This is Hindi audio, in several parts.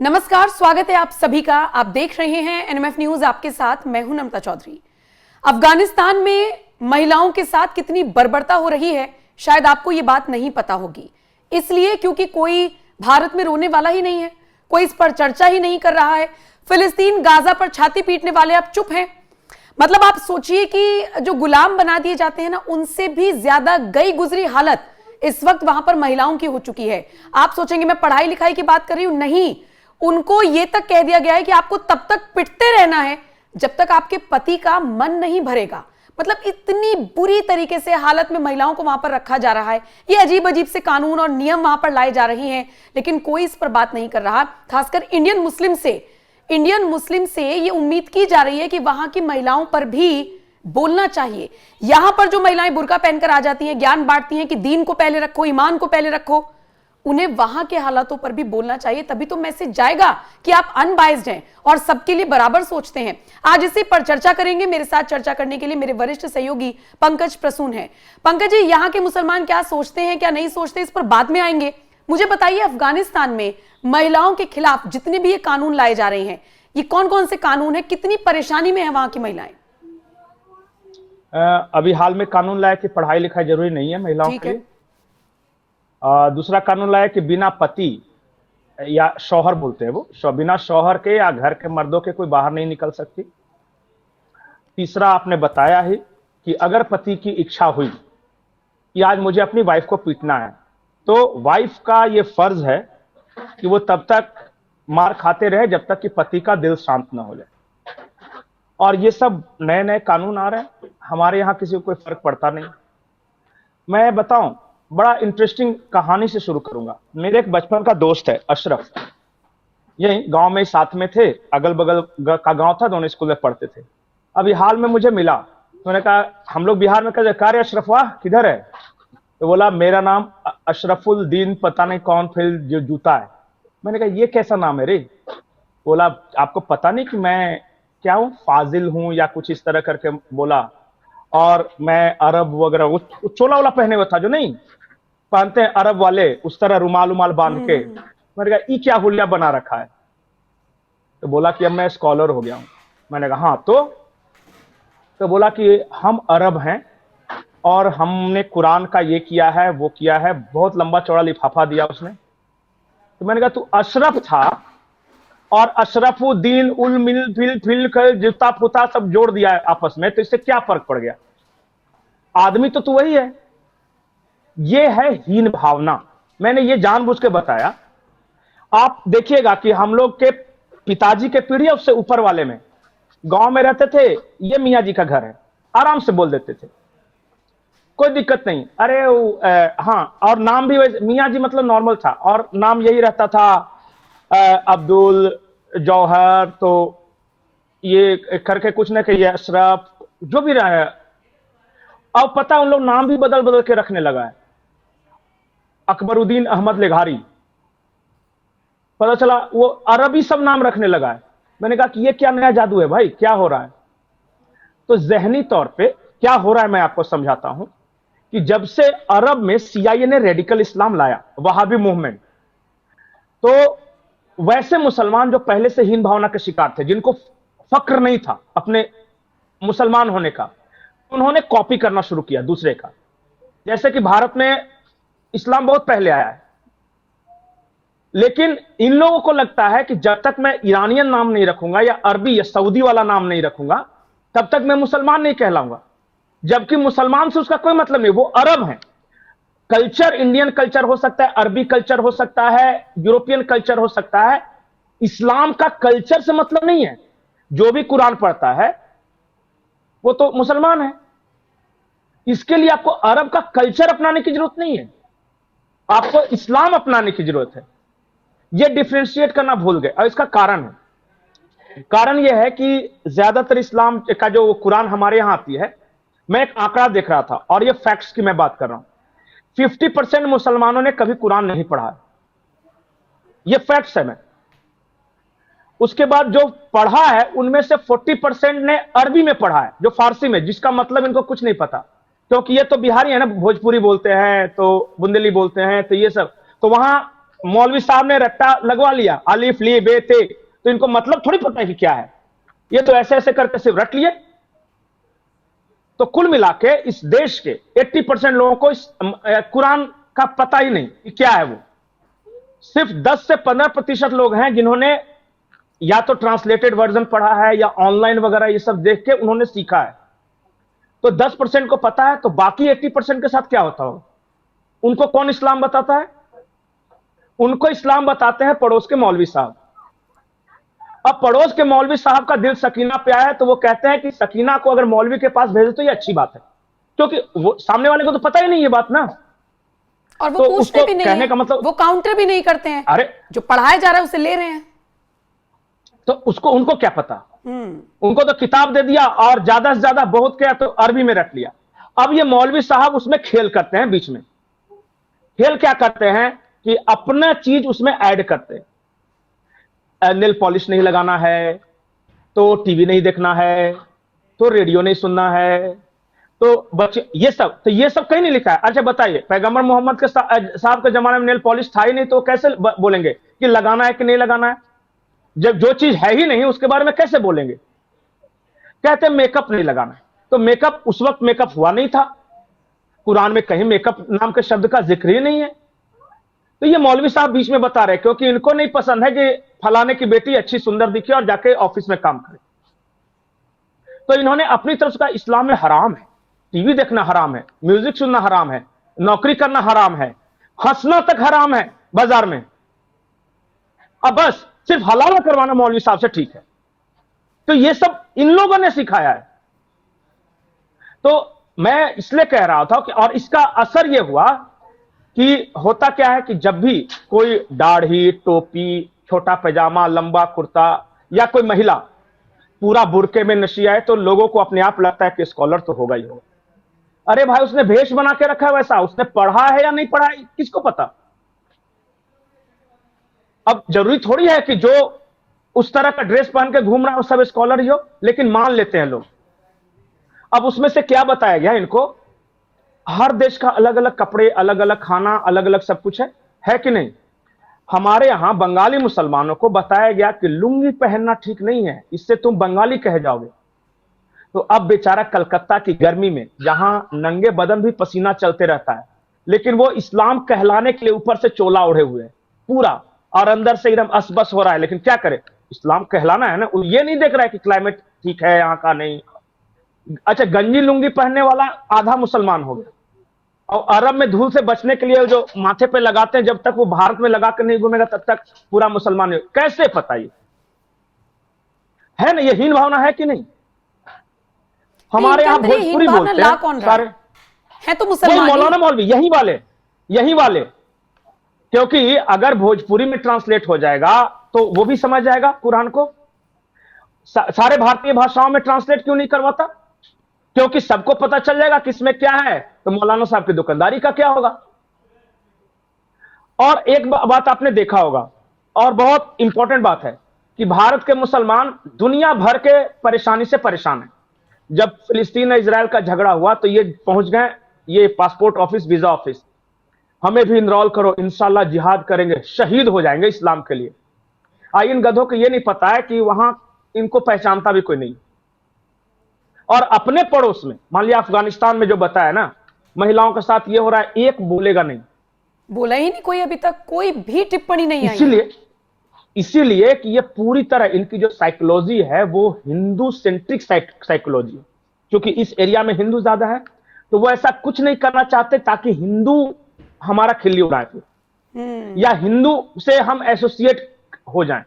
नमस्कार, स्वागत है आप सभी का। आप देख रहे हैं एनएमएफ न्यूज, आपके साथ मैं हूं नम्रता चौधरी। अफगानिस्तान में महिलाओं के साथ कितनी बर्बरता हो रही है, शायद आपको ये बात नहीं पता होगी। इसलिए क्योंकि कोई भारत में रोने वाला ही नहीं है, कोई इस पर चर्चा ही नहीं कर रहा है। फिलिस्तीन, गाजा पर छाती पीटने वाले आप चुप हैं। मतलब आप सोचिए कि जो गुलाम बना दिए जाते हैं ना, उनसे भी ज्यादा गई गुजरी हालत इस वक्त वहां पर महिलाओं की हो चुकी है। आप सोचेंगे मैं पढ़ाई लिखाई की बात कर रही हूं, नहीं। उनको यह तक कह दिया गया है कि आपको तब तक पिटते रहना है जब तक आपके पति का मन नहीं भरेगा। मतलब इतनी बुरी तरीके से हालत में महिलाओं को वहां पर रखा जा रहा है। ये अजीब अजीब से कानून और नियम वहां पर लाए जा रहे हैं, लेकिन कोई इस पर बात नहीं कर रहा। खासकर इंडियन मुस्लिम से ये उम्मीद की जा रही है कि वहां की महिलाओं पर भी बोलना चाहिए। यहां पर जो महिलाएं बुर्का पहनकर आ जाती हैं, ज्ञान बांटती हैं कि दीन को पहले रखो, ईमान को पहले रखो, उन्हें वहां के हालातों पर भी बोलना चाहिए। तभी तो मैसेज जाएगा कि आप अनबाइज्ड हैं और सबके लिए बराबर सोचते हैं। आज इसी पर चर्चा करेंगे। मेरे साथ चर्चा करने के लिए मेरे वरिष्ठ सहयोगी पंकज प्रसून हैं। पंकज जी, यहाँ के मुसलमान क्या सोचते हैं, क्या नहीं सोचते, इस पर बाद में आएंगे। मुझे बताइए, अफगानिस्तान में महिलाओं के खिलाफ जितने भी ये कानून लाए जा रहे हैं, ये कौन कौन से कानून है, कितनी परेशानी में है वहां की महिलाएं? अभी हाल में कानून लाया कि पढ़ाई लिखाई जरूरी नहीं है महिलाओं के लिए। दूसरा कानून लाया कि बिना पति या शौहर बोलते हैं वो, बिना शौहर के या घर के मर्दों के कोई बाहर नहीं निकल सकती। तीसरा आपने बताया है कि अगर पति की इच्छा हुई कि आज मुझे अपनी वाइफ को पीटना है, तो वाइफ का ये फर्ज है कि वो तब तक मार खाते रहे जब तक कि पति का दिल शांत ना हो जाए। और ये सब नए नए कानून आ रहे हैं, हमारे यहाँ किसी को कोई फर्क पड़ता नहीं। मैं बताऊं, बड़ा इंटरेस्टिंग कहानी से शुरू करूंगा। मेरे एक बचपन का दोस्त है अशरफ, यही गांव में साथ में थे, अगल बगल का गांव था, दोनों स्कूल में पढ़ते थे। अभी हाल में मुझे मिला, तो मैंने कहा हम लोग बिहार में कहते कार्य अशरफ, वाह किधर है? तो बोला मेरा नाम अशरफुल दीन पता नहीं कौन फिल जो जूता है। मैंने कहा ये कैसा नाम है रे? बोला आपको पता नहीं कि मैं क्या हूँ, फाजिल हूं या कुछ इस तरह करके बोला। और मैं अरब वगैरह, वो चोला वोला पहने हुआ था जो नहीं पहनते हैं अरब वाले, उस तरह रुमाल उमाल बांध के। मैंने कहा ये क्या हुलिया बना रखा है? तो बोला कि अब मैं स्कॉलर हो गया हूं। मैंने कहा हाँ तो बोला कि हम अरब हैं और हमने कुरान का ये किया है वो किया है, बहुत लंबा चौड़ा लिफाफा दिया उसने। तो मैंने कहा तू अशरफ था और अशरफुद्दीन उल मिल फिल फिल कर जूता पुता सब जोड़ दिया है आपस में, तो इससे क्या फर्क पड़ गया? आदमी तो तू वही है। ये है हीन भावना। मैंने ये जानबूझ के बताया। आप देखिएगा कि हम लोग के पिताजी के पीढ़ी उससे ऊपर वाले में गांव में रहते थे, ये मियाँ जी का घर है, आराम से बोल देते थे, कोई दिक्कत नहीं। अरे हाँ, और नाम भी मियाँ जी मतलब नॉर्मल था, और नाम यही रहता था अब्दुल, जौहर, तो ये करके कुछ न कहिए, अशरफ, जो भी रहा है। अब पता उन लोग नाम भी बदल बदल के रखने लगा है। अकबरुद्दीन अहमद लेघारी, पता चला वो अरबी सब नाम रखने लगा है। मैंने कहा कि ये क्या नया जादू है भाई, क्या हो रहा है? तो जहनी तौर पे क्या हो रहा है मैं आपको समझाता हूं कि जब से अरब में सीआईए ने रेडिकल इस्लाम लाया, वहाबी मूवमेंट, तो वैसे मुसलमान जो पहले से हीन भावना के शिकार थे, जिनको फक्र नहीं था अपने मुसलमान होने का, उन्होंने कॉपी करना शुरू किया दूसरे का। जैसे कि भारत में इस्लाम बहुत पहले आया है, लेकिन इन लोगों को लगता है कि जब तक मैं ईरानियन नाम नहीं रखूंगा या अरबी या सऊदी वाला नाम नहीं रखूंगा, तब तक मैं मुसलमान नहीं कहलाऊंगा। जबकि मुसलमान से उसका कोई मतलब नहीं, वो अरब है। कल्चर इंडियन कल्चर हो सकता है, अरबी कल्चर हो सकता है, यूरोपियन कल्चर हो सकता है। इस्लाम का कल्चर से मतलब नहीं है। जो भी कुरान पढ़ता है वो तो मुसलमान है। इसके लिए आपको अरब का कल्चर अपनाने की जरूरत नहीं है, आपको इस्लाम अपनाने की जरूरत है। यह डिफरेंशिएट करना भूल गए। और इसका कारण है, कारण यह है कि ज्यादातर इस्लाम का जो कुरान हमारे यहां आती है, मैं एक आंकड़ा देख रहा था और यह फैक्ट्स की मैं बात कर रहा हूं, 50% मुसलमानों ने कभी कुरान नहीं पढ़ा है। यह फैक्ट्स है। मैं उसके बाद जो पढ़ा है उनमें से 40% ने अरबी में पढ़ा है, जो फारसी में, जिसका मतलब इनको कुछ नहीं पता, क्योंकि ये तो बिहारी है ना, भोजपुरी बोलते हैं, तो बुंदेली बोलते हैं, तो ये सब, तो वहां मौलवी साहब ने रट्टा लगवा लिया, अलिफ ली बे ते, तो इनको मतलब थोड़ी पता है कि क्या है, ये तो ऐसे ऐसे करके सिर्फ रट लिए। तो कुल मिला के इस देश के 80% लोगों को इस कुरान का पता ही नहीं कि क्या है वो। सिर्फ 10 से 15% लोग हैं जिन्होंने या तो ट्रांसलेटेड वर्जन पढ़ा है या ऑनलाइन वगैरह ये सब देख के उन्होंने सीखा है। तो 10% को पता है, तो बाकी 80% के साथ क्या होता हो? उनको कौन इस्लाम बताता है? उनको इस्लाम बताते हैं पड़ोस के मौलवी साहब। अब पड़ोस के मौलवी साहब का दिल सकीना पे आया तो वो कहते हैं कि सकीना को अगर मौलवी के पास भेजे तो ये अच्छी बात है, क्योंकि वो सामने वाले को तो पता ही नहीं ये बात ना, और वो तो पूछते भी नहीं कहने है, का मतलब वो काउंटर भी नहीं करते हैं, अरे जो पढ़ाया जा रहा है उसे ले रहे हैं। तो उनको क्या पता? उनको तो किताब दे दिया और ज्यादा से ज्यादा बहुत क्या तो अरबी में रख लिया। अब ये मौलवी साहब उसमें खेल करते हैं, बीच में खेल क्या करते हैं कि अपना चीज उसमें ऐड करते हैं। नेल पॉलिश नहीं लगाना है, तो टीवी नहीं देखना है, तो रेडियो नहीं सुनना है, तो बच्चे ये सब कहीं नहीं लिखा है। अच्छा बताइए, पैगंबर मोहम्मद के साहब के जमाने में नेल पॉलिश था ही नहीं, तो कैसे बोलेंगे कि लगाना है कि नहीं लगाना है? जब जो चीज है ही नहीं उसके बारे में कैसे बोलेंगे? कहते हैं मेकअप नहीं लगाना है, तो मेकअप उस वक्त मेकअप हुआ नहीं था, कुरान में कहीं मेकअप नाम के शब्द का जिक्र ही नहीं है। तो ये मौलवी साहब बीच में बता रहे, क्योंकि इनको नहीं पसंद है कि फलाने की बेटी अच्छी सुंदर दिखे और जाके ऑफिस में काम करे, तो इन्होंने अपनी तरफ का इस्लाम में हराम है, टीवी देखना हराम है, म्यूजिक सुनना हराम है, नौकरी करना हराम है, हंसना तक हराम है बाजार में। अब बस सिर्फ हलाला करवाना मौलवी साहब से ठीक है। तो ये सब इन लोगों ने सिखाया है। तो मैं इसलिए कह रहा था कि और इसका असर यह हुआ कि होता क्या है कि जब भी कोई दाढ़ी, टोपी, छोटा पैजामा, लंबा कुर्ता या कोई महिला पूरा बुरके में नशी आए तो लोगों को अपने आप लगता है कि स्कॉलर तो होगा ही होगा। अरे भाई, उसने भेष बना के रखा है वैसा, उसने पढ़ा है या नहीं पढ़ा है किसको पता? अब जरूरी थोड़ी है कि जो उस तरह का ड्रेस पहन के घूम रहा है वो सब स्कॉलर ही हो, लेकिन मान लेते हैं लोग। अब उसमें से क्या बताया गया इनको? हर देश का अलग अलग कपड़े, अलग अलग खाना, अलग अलग सब कुछ है कि नहीं? हमारे यहां बंगाली मुसलमानों को बताया गया कि लुंगी पहनना ठीक नहीं है, इससे तुम बंगाली कह जाओगे। तो अब बेचारा कलकत्ता की गर्मी में जहां नंगे बदन भी पसीना चलते रहता है, लेकिन वो इस्लाम कहलाने के लिए ऊपर से चोला ओढ़े हुए है पूरा, और अंदर से एकदम असबस हो रहा है, लेकिन क्या करे, इस्लाम कहलाना है ना। ये नहीं देख रहा है कि क्लाइमेट ठीक है यहां का नहीं। अच्छा, गंजी लुंगी पहनने वाला आधा मुसलमान हो गया, और अरब में धूल से बचने के लिए जो माथे पे लगाते हैं, जब तक वो भारत में लगा कर नहीं घूमेगा तब तक पूरा मुसलमान है। कैसे पता? ये है ना, ये हीन भावना है कि नहीं? हमारे यहाँ भोजपुरी बोलते हैं सारे है तो मुसलमान, मौलाना मौलवी यही वाले, क्योंकि अगर भोजपुरी में ट्रांसलेट हो जाएगा तो वो भी समझ जाएगा कुरान को। सारे भारतीय भाषाओं में ट्रांसलेट क्यों नहीं करवाता? क्योंकि सबको पता चल जाएगा किसमें क्या है, तो मौलाना साहब की दुकानदारी का क्या होगा? और एक बात आपने देखा होगा, और बहुत इंपॉर्टेंट बात है, कि भारत के मुसलमान दुनिया भर के परेशानी से परेशान हैं। जब फिलिस्तीन और इजराइल का झगड़ा हुआ तो ये पहुंच गए, ये पासपोर्ट ऑफिस, वीजा ऑफिस, हमें भी इनरोल करो, इंशाल्लाह जिहाद करेंगे, शहीद हो जाएंगे इस्लाम के लिए। इन गधों को ये नहीं पता है कि वहां इनको पहचानता भी कोई नहीं। और अपने पड़ोस में, मान लिया अफगानिस्तान में जो बताया ना, महिलाओं के साथ ये हो रहा है, एक बोलेगा नहीं, बोला ही नहीं कोई, अभी तक कोई भी टिप्पणी नहीं आई। इसीलिए कि ये पूरी तरह इनकी जो साइकोलॉजी है वो हिंदू सेंट्रिक साइकोलॉजी है। क्योंकि इस एरिया में हिंदू ज्यादा है, तो वो ऐसा कुछ नहीं करना चाहते ताकि हिंदू हमारा खिल्ली उड़ाए या हिंदू से हम एसोसिएट हो जाएं।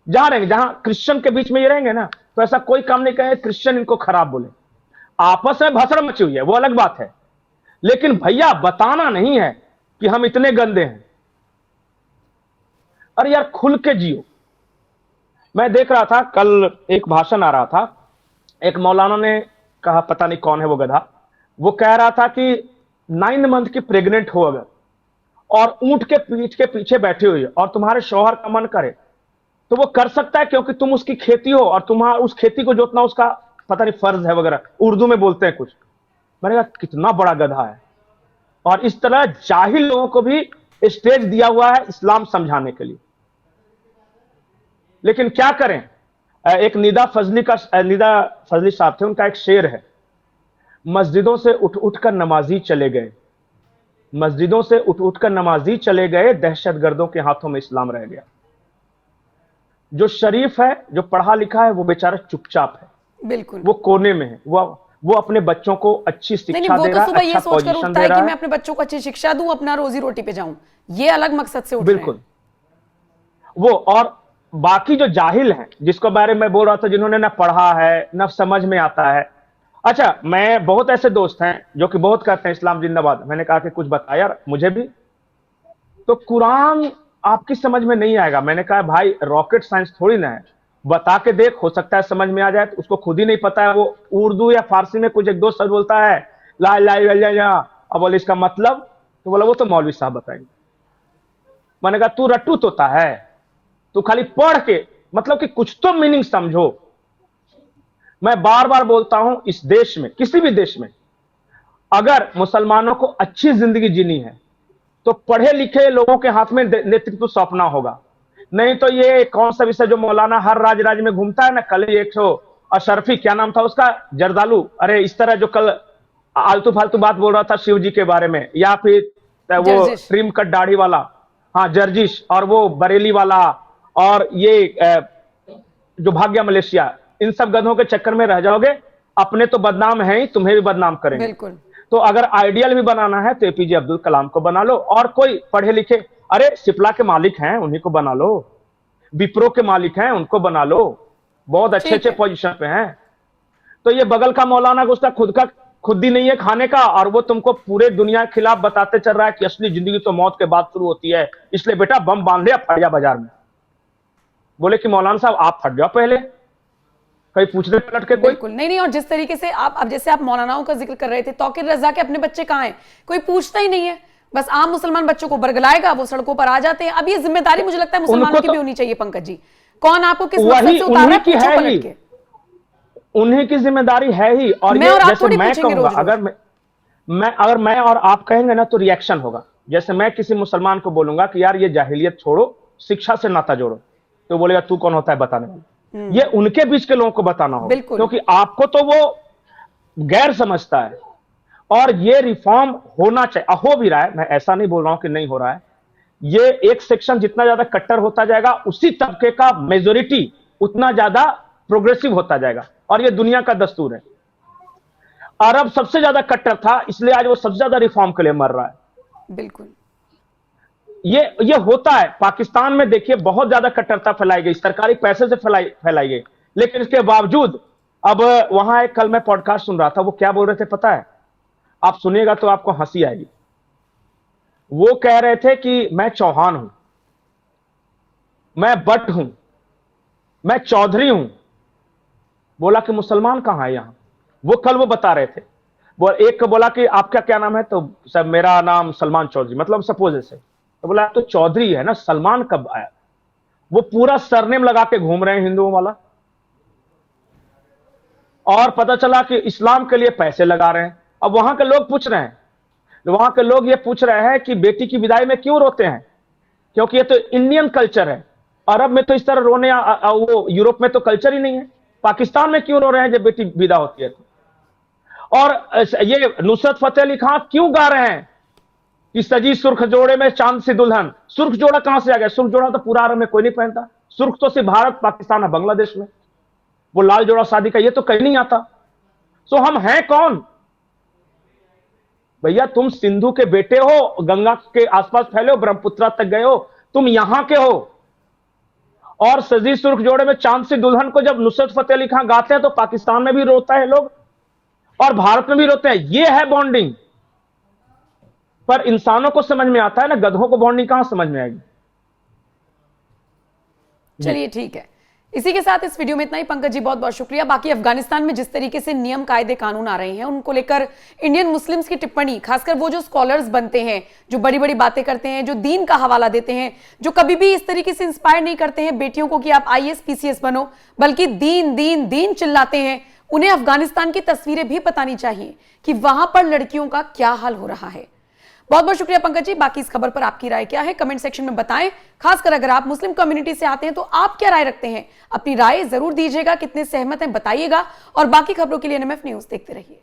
जहां रहेंगे, जहां क्रिश्चियन के बीच में ये रहेंगे ना, तो ऐसा कोई काम नहीं कहे क्रिश्चियन इनको खराब बोले। आपस में भसड़ मची हुई है, वो अलग बात है, लेकिन भैया बताना नहीं है कि हम इतने गंदे हैं। अरे यार, खुल के जियो। मैं देख रहा था कल, एक भाषण आ रहा था, एक मौलाना ने कहा, पता नहीं कौन है वो गधा, वो कह रहा था कि 9 मंथ की प्रेग्नेंट हो अगर, और ऊंट के पीठ के पीछे बैठी हुई है, और तुम्हारे शौहर का मन करे तो वो कर सकता है, क्योंकि तुम उसकी खेती हो और तुम्हारा उस खेती को जोतना उसका पता नहीं फर्ज है वगैरह, उर्दू में बोलते हैं कुछ। मैंने कहा कितना बड़ा गधा है। और इस तरह जाहिल लोगों को भी स्टेज दिया हुआ है इस्लाम समझाने के लिए। लेकिन क्या करें, एक निदा फजली साहब थे, उनका एक शेर है, मस्जिदों से उठ उठकर नमाजी चले गए, मस्जिदों से उठ उठकर नमाजी चले गए, दहशतगर्दों के हाथों में इस्लाम रह गया। जो शरीफ है, जो पढ़ा लिखा है, वो बेचारा चुपचाप है, बिल्कुल, वो कोने में है, वो अपने बच्चों को अच्छी शिक्षा दे रहा है, अच्छा पोजीशन दे रहा है कि मैं अपने बच्चों को अच्छी शिक्षा दूं, अपना रोजी रोटी पे जाऊं, ये अलग मकसद से उठ रहे हैं। बिल्कुल। वो और बाकी जो जाहिल हैं, जिसको बारे में बोल रहा था, जिन्होंने ना पढ़ा है ना समझ में आता है। अच्छा, मैं बहुत ऐसे दोस्त हैं जो कि बहुत कहते हैं इस्लाम जिंदाबाद, मैंने कहा कि कुछ बता यार मुझे भी, तो कुरान आपकी समझ में नहीं आएगा। मैंने कहा भाई रॉकेट साइंस थोड़ी ना है, बता के देख, हो सकता है समझ में आ जाए। तो उसको खुद ही नहीं पता है, वो उर्दू या फारसी में कुछ एक दो शब्द बोलता है, ला ला ला ला, अब बोले इसका मतलब, तो बोला वो तो मौलवी साहब बताएंगे। मैंने कहा तू रट्टू तोता है, तू खाली पढ़ के मतलब कि कुछ तो मीनिंग समझो। मैं बार बार बोलता हूं, इस देश में, किसी भी देश में, अगर मुसलमानों को अच्छी जिंदगी जीनी है तो पढ़े लिखे लोगों के हाथ में नेतृत्व सौंपना होगा। नहीं तो ये कौन सा विषय जो मौलाना हर राज्य में घूमता है ना, कल ही एक तो अशरफी, क्या नाम था उसका, जरदालू, अरे इस तरह जो कल आलतू फालतू बात बोल रहा था शिव जी के बारे में, या फिर वो ट्रिम कट दाढ़ी वाला, हाँ जर्जिश, और वो बरेली वाला, और ये जो भाग्य मलेशिया, इन सब गधों के चक्कर में रह जाओगे, अपने तो बदनाम है ही, तुम्हें भी बदनाम करेंगे। बिल्कुल। तो अगर आइडियल भी बनाना है तो एपीजे अब्दुल कलाम को बना लो, और कोई पढ़े लिखे, अरे सिप्ला के मालिक हैं उन्हीं को बना लो, विप्रो के मालिक हैं उनको बना लो, बहुत अच्छे अच्छे पोजीशन पे हैं। तो ये बगल का मौलाना उसका खुद ही नहीं है खाने का, और वो तुमको पूरे दुनिया के खिलाफ बताते चल रहा है कि असली जिंदगी तो मौत के बाद शुरू होती है, इसलिए बेटा बम बांध लिया, फट जा बाजार में। बोले कि मौलाना साहब आप फट जाओ पहले, कहीं पूछने पलट के कोई। बिल्कुल नहीं। और जिस तरीके से आप, अब जैसे आप मौलानाओं का जिक्र कर रहे थे, तौकीर रजा के अपने बच्चे कहाँ हैं, कोई पूछता ही नहीं है, बस आम मुसलमान बच्चों को बरगलाएगा, वो सड़कों पर आ जाते हैं। अब ये जिम्मेदारी मुझे लगता है मुसलमानों की भी होनी चाहिए पंकज जी, कौन आपको किस मकसद से उतार रहा है, पूछो पलट के। उन्हीं की जिम्मेदारी है ही। और ये जैसे मैं कहूंगा, अगर मैं और आप कहेंगे ना तो रिएक्शन होगा। जैसे मैं किसी मुसलमान को बोलूंगा कि यार ये जाहिलियत छोड़ो, शिक्षा से नाता जोड़ो, तो बोलेगा तू कौन होता है बताने वाला। ये उनके बीच के लोगों को बताना होगा, क्योंकि आपको तो वो गैर समझता है। और ये रिफॉर्म होना चाहिए, हो भी रहा है, मैं ऐसा नहीं बोल रहा हूं कि नहीं हो रहा है। ये एक सेक्शन जितना ज्यादा कट्टर होता जाएगा, उसी तबके का मेजोरिटी उतना ज्यादा प्रोग्रेसिव होता जाएगा, और ये दुनिया का दस्तूर है। अरब सबसे ज्यादा कट्टर था, इसलिए आज वो सबसे ज्यादा रिफॉर्म के लिए मर रहा है। बिल्कुल, ये होता है। पाकिस्तान में देखिए बहुत ज्यादा कट्टरता फैलाई गई, सरकारी पैसे से फैलाई गई, लेकिन इसके बावजूद अब वहां एक, कल मैं पॉडकास्ट सुन रहा था, वो क्या बोल रहे थे पता है, आप सुनिएगा तो आपको हंसी आएगी। वो कह रहे थे कि मैं चौहान हूं, मैं बट हूं, मैं चौधरी हूं। बोला कि मुसलमान कहां है यहां, वो कल वो बता रहे थे। वो एक को बोला कि आपका क्या नाम है, तो सब मेरा नाम सलमान चौधरी, मतलब सपोज से, तो बोला तो चौधरी है ना, सलमान कब आया। वो पूरा सरनेम लगा के घूम रहे हैं हिंदुओं वाला, और पता चला कि इस्लाम के लिए पैसे लगा रहे हैं। अब वहां के लोग पूछ रहे हैं, वहां के लोग ये पूछ रहे हैं कि बेटी की विदाई में क्यों रोते हैं, क्योंकि ये तो इंडियन कल्चर है। अरब में तो इस तरह रोने, वो यूरोप में तो कल्चर ही नहीं है। पाकिस्तान में क्यों रो रहे हैं जब बेटी विदा होती है तो? और ये नुसरत फतेह अली खान क्यों गा रहे हैं कि सजी सुर्ख जोड़े में चांद सी दुल्हन। सुर्ख जोड़ा कहां से आ गया? सुर्ख जोड़ा तो पूरा अरब में कोई नहीं पहनता, सुर्ख तो सिर्फ भारत, पाकिस्तान और बांग्लादेश में। वो लाल जोड़ा शादी का ये तो कहीं नहीं आता। सो हम हैं कौन भैया? तुम सिंधु के बेटे हो, गंगा के आसपास फैले हो, ब्रह्मपुत्रा तक गए हो, तुम यहां के हो। और सजी सुर्ख जोड़े में चांद सी दुल्हन को जब नुसरत फतेह अली खान गाते हैं तो पाकिस्तान में भी रोता है लोग और भारत में भी रोते हैं। ये है बॉन्डिंग। पर इंसानों को समझ में आता है ना, गधों को बॉन्डिंग कहां समझ में आएगी। चलिए ठीक है, इसी के साथ इस वीडियो में इतना ही। पंकज जी बहुत बहुत शुक्रिया। बाकी अफगानिस्तान में जिस तरीके से नियम कायदे कानून आ रहे हैं उनको लेकर इंडियन मुस्लिम्स की टिप्पणी, खासकर वो जो स्कॉलर्स बनते हैं, जो बड़ी बड़ी बातें करते हैं, जो दीन का हवाला देते हैं, जो कभी भी इस तरीके से इंस्पायर नहीं करते हैं बेटियों को कि आप आईएएस पीसीएस बनो, बल्कि दीन दीन दीन चिल्लाते हैं, उन्हें अफगानिस्तान की तस्वीरें भी बतानी चाहिए कि वहां पर लड़कियों का क्या हाल हो रहा है। बहुत बहुत शुक्रिया पंकज जी। बाकी इस खबर पर आपकी राय क्या है कमेंट सेक्शन में बताएं। खासकर अगर आप मुस्लिम कम्युनिटी से आते हैं तो आप क्या राय रखते हैं, अपनी राय जरूर दीजिएगा, कितने सहमत हैं बताइएगा। और बाकी खबरों के लिए एनएमएफ न्यूज देखते रहिए।